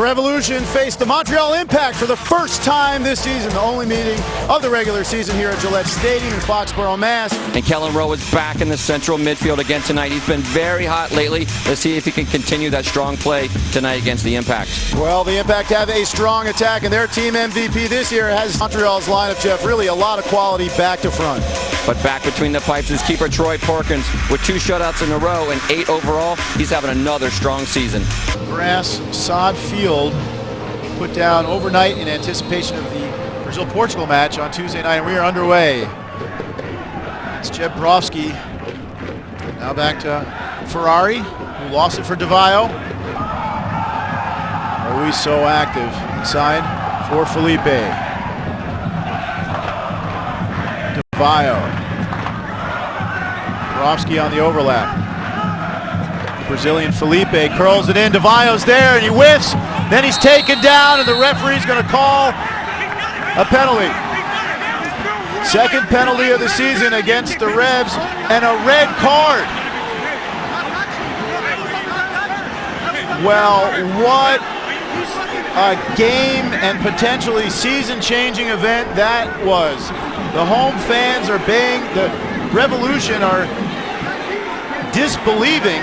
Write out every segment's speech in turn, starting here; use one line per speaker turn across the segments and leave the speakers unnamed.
Revolution faced the Montreal Impact for the first time this season, the only meeting of the regular season here at Gillette Stadium in Foxborough, Mass.
And Kelyn Rowe is back in the central midfield again tonight. He's been very hot lately. Let's see if he can continue that strong play tonight against the Impact.
Well, the Impact have a strong attack, and their team MVP this year has Montreal's lineup, Jeff. Really a lot of quality back to front.
But back between the pipes is keeper Troy Porkins with 2 shutouts in a row and 8 overall. He's having another strong season.
Grass sod field put down overnight in anticipation of the Brazil-Portugal match on Tuesday night, and we are underway. It's Jeb Brofsky. Now back to Ferrari, who lost it for Vaiao. Always so active inside for Felipe. Vaiao. Brofsky on the overlap. Brazilian Felipe curls it in. Vaiao's there and he whiffs. Then he's taken down and the referee's going to call a penalty. Second penalty of the season against the Revs and a red card. Well, what a game and potentially season-changing event that was. The home fans are baying, the Revolution are disbelieving.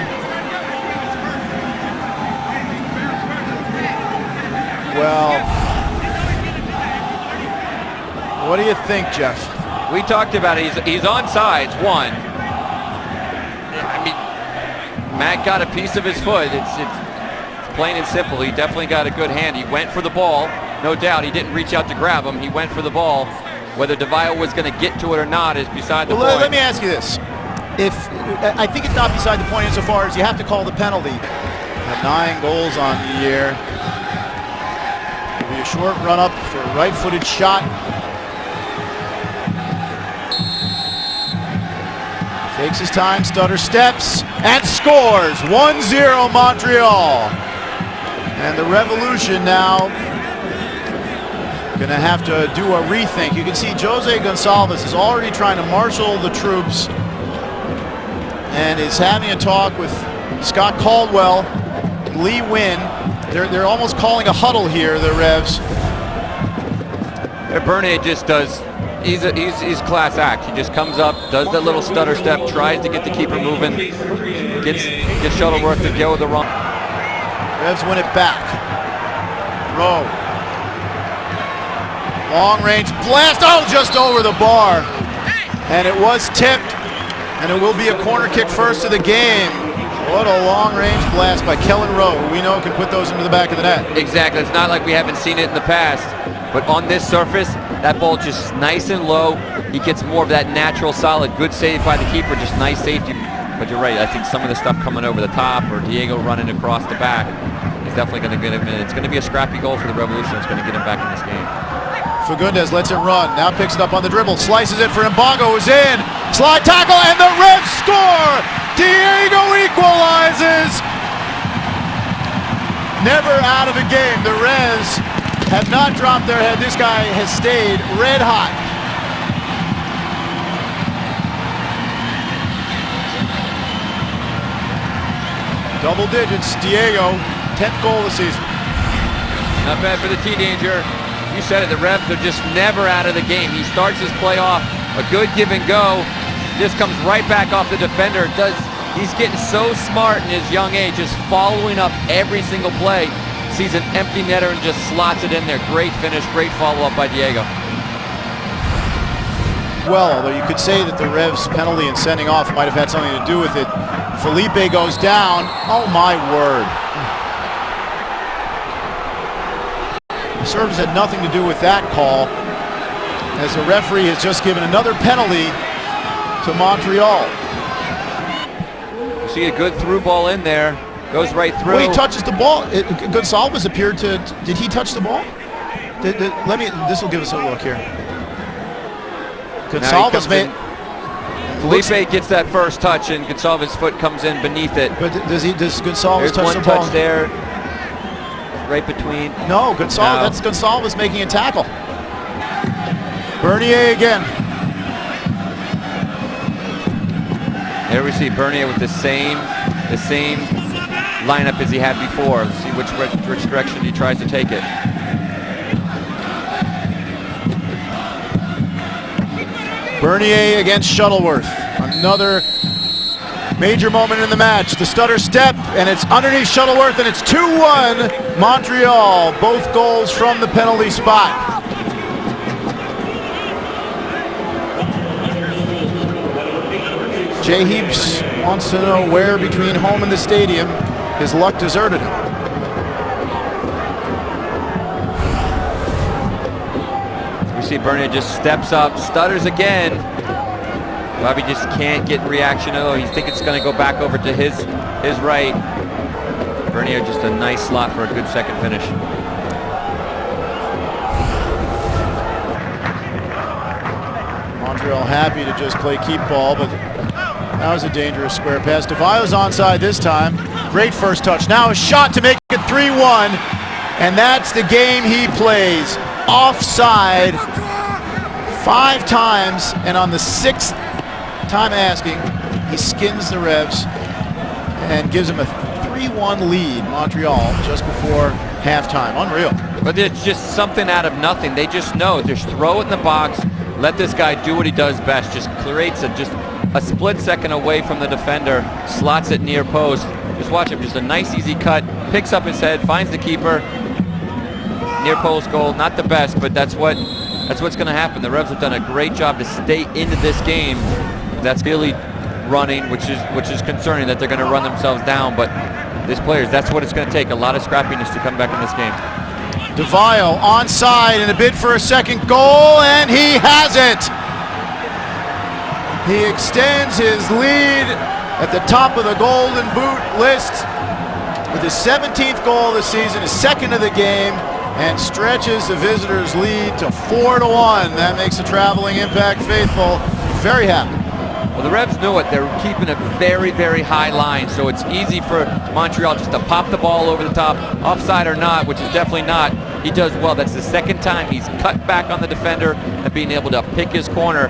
Well, what do you think, Jeff?
We talked about it. He's on sides, one. I mean, Matt got a piece of his foot. It's plain and simple. He definitely got a good hand. He went for the ball, no doubt. He didn't reach out to grab him. He went for the ball. Whether Vaiao was going to get to it or not is beside the point.
Let me ask you this. I think it's not beside the point insofar as you have to call the penalty. 9 goals on the year. It'll be a short run up for a right-footed shot. Takes his time, stutter steps, and scores. 1-0 Montreal. And the Revolution now gonna have to do a rethink. You can see Jose Gonçalves is already trying to marshal the troops and is having a talk with Scott Caldwell, Lee Wynn. They're almost calling a huddle here, the Revs.
Bernier just does, he's class act. He just comes up, does that little stutter step, tries to get the keeper moving, gets Shuttleworth to go the wrong.
Revs win it back. Rowe. Long range blast, oh, just over the bar. And it was tipped, and it will be a corner kick first of the game. What a long range blast by Kelyn Rowe, who we know can put those into the back of the net.
Exactly, it's not like we haven't seen it in the past, but on this surface, that ball just nice and low. He gets more of that natural, solid, good save by the keeper, just nice safety. But you're right, I think some of the stuff coming over the top or Diego running across the back is definitely going to get him in. It's going to be a scrappy goal for the Revolution. It's going to get him back in this game.
Fagundes lets it run, now picks it up on the dribble, slices it for Mbongo, who's in, slide tackle, and the Revs score! Diego equalizes! Never out of a game. The Revs have not dropped their head. This guy has stayed red hot. Double digits, Diego, 10th goal of the season.
Not bad for the T-Danger. You said it, the Revs are just never out of the game. He starts his play off, a good give and go, just comes right back off the defender. He's getting so smart in his young age, just following up every single play. Sees an empty netter and just slots it in there. Great finish, great follow-up by Diego.
Well, although you could say that the Revs penalty and sending off might have had something to do with it. Felipe goes down. Oh my word. The service had nothing to do with that call, as the referee has just given another penalty to Montreal.
You see a good through ball in there, goes right through.
Well, he touches the ball. Gonçalves appeared to, did he touch the ball? This will give us a look here. Gonçalves made.
Felipe gets that first touch and Gonçalves' foot comes in beneath it.
But does Gonçalves touch the ball?
There's one touch there. Right between.
No, Gonçalves.
No.
That's Gonçalves making a tackle. Bernier again.
There we see Bernier with the same lineup as he had before. Let's see which direction he tries to take it.
Bernier against Shuttleworth. Another major moment in the match. The stutter step, and it's underneath Shuttleworth, and it's 2-1 Montreal. Both goals from the penalty spot. Jay Heaps wants to know where between home and the stadium his luck deserted him.
We see Bernier just steps up, stutters again. Bobby just can't get reaction. Oh, he thinks it's going to go back over to his right. Bernier just a nice slot for a good second finish.
Montreal happy to just play keep ball, but that was a dangerous square pass. Vaiao's onside this time. Great first touch. Now a shot to make it 3-1, and that's the game he plays. Offside 5 times, and on the 6th time asking, he skins the Revs and gives him a 3-1 lead, Montreal, just before halftime. Unreal.
But it's just something out of nothing. They just know, just throw it in the box, let this guy do what he does best. Just creates just a split second away from the defender, slots it near post. Just watch him, just a nice easy cut, picks up his head, finds the keeper. Near post goal, not the best, but that's what's going to happen. The Revs have done a great job to stay into this game. That's really running, which is concerning that they're going to run themselves down. But these players, that's what it's going to take. A lot of scrappiness to come back in this game.
Vaiao onside in a bid for a second goal, and he has it. He extends his lead at the top of the Golden Boot list with his 17th goal of the season, his second of the game, and stretches the visitors' lead to 4-1. That makes the traveling Impact faithful very happy.
Well, the Revs knew it. They're keeping a very, very high line, so it's easy for Montreal just to pop the ball over the top, offside or not, which is definitely not. He does well. That's the second time he's cut back on the defender and being able to pick his corner.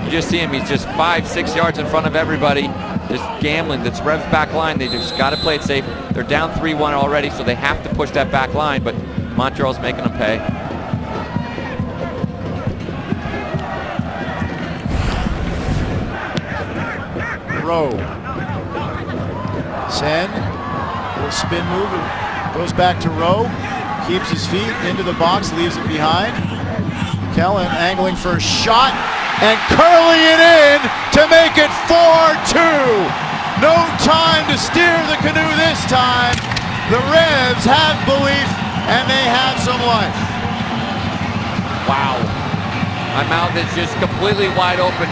You just see him, he's just 5-6 yards in front of everybody, just gambling. This Revs back line, they just got to play it safe. They're down 3-1 already, so they have to push that back line, but Montreal's making them pay.
Rowe. Sen, little spin move, goes back to Rowe, keeps his feet into the box, leaves it behind. Kelyn angling for a shot and curling it in to make it 4-2. No time to steer the canoe this time. The Revs have belief and they have some life.
Wow. My mouth is just completely wide open.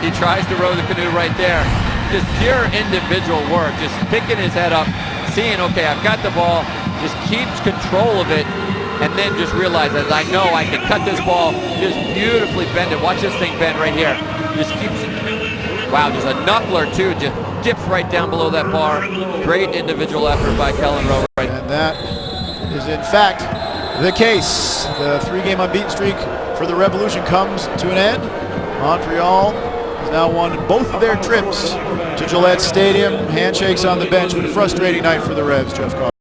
He tries to row the canoe right there. Just pure individual work, just picking his head up, seeing, okay, I've got the ball, just keeps control of it, and then just realizes, I know I can cut this ball, just beautifully bend it. Watch this thing bend right here. Just keeps it. Wow, there's a knuckler too, just dips right down below that bar. Great individual effort by Kelyn Rowe.
And that is in fact the case. The 3-game unbeaten streak for the Revolution comes to an end. Montreal has now won both of their trips to Gillette Stadium. Handshakes on the bench, but a frustrating night for the Revs, Jeff Carter.